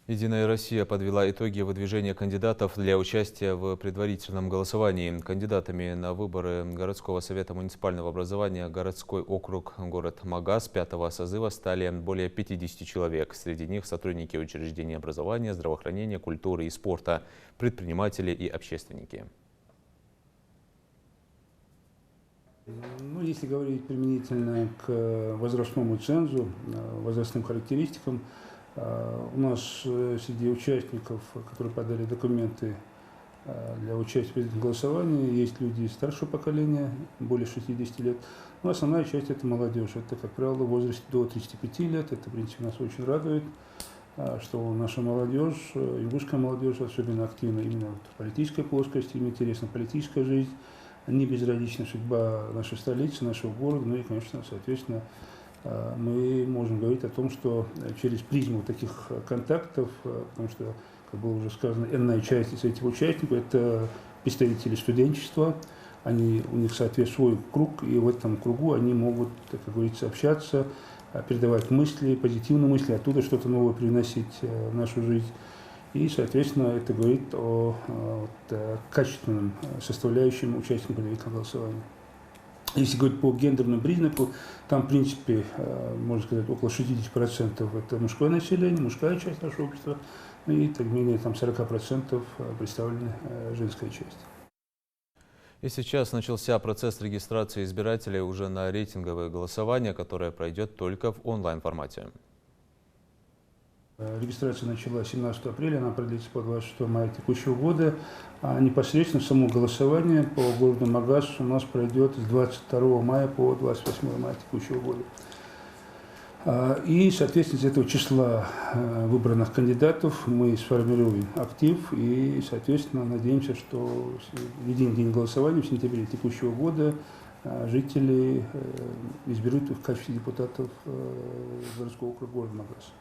Единая Россия подвела итоги выдвижения кандидатов для участия в предварительном голосовании. Кандидатами на выборы городского совета муниципального образования городской округ город Магаз 5-го созыва стали более 50 человек. Среди них сотрудники учреждений образования, здравоохранения, культуры и спорта, предприниматели и общественники. Если говорить применительно к возрастному цензу, возрастным характеристикам, у нас среди участников, которые подали документы для участия в предварительном голосовании, есть люди старшего поколения, более 60 лет. Но основная часть – это молодежь. Это, как правило, в возрасте до 35 лет. Это, в принципе, нас очень радует, что наша молодежь, югорская молодежь особенно активна именно в политической плоскости, им интересна политическая жизнь, не безразлична судьба нашей столицы, нашего города. Ну и, конечно, соответственно, мы можем говорить о том, что через призму таких контактов, потому что, как было уже сказано, энная часть из этих участников – это представители студенчества, у них, соответствует свой круг, и в этом кругу они могут, как говорится, общаться, передавать мысли, позитивные мысли, оттуда что-то новое приносить в нашу жизнь. И, соответственно, это говорит о качественном составляющем участников предварительного голосования. Если говорить по гендерному признаку, там, в принципе, можно сказать, около 60% это мужское население, мужская часть нашего общества, и так менее там 40% представлена женская часть. И сейчас начался процесс регистрации избирателей уже на рейтинговое голосование, которое пройдет только в онлайн-формате. Регистрация началась 17 апреля, она продлится по 26 мая текущего года, а непосредственно само голосование по городу Магаз у нас пройдет с 22 мая по 28 мая текущего года. И, соответственно, из этого числа выбранных кандидатов мы сформируем актив и, соответственно, надеемся, что в единый день голосования в сентябре текущего года жители изберут в качестве депутатов городского округа города Магаз.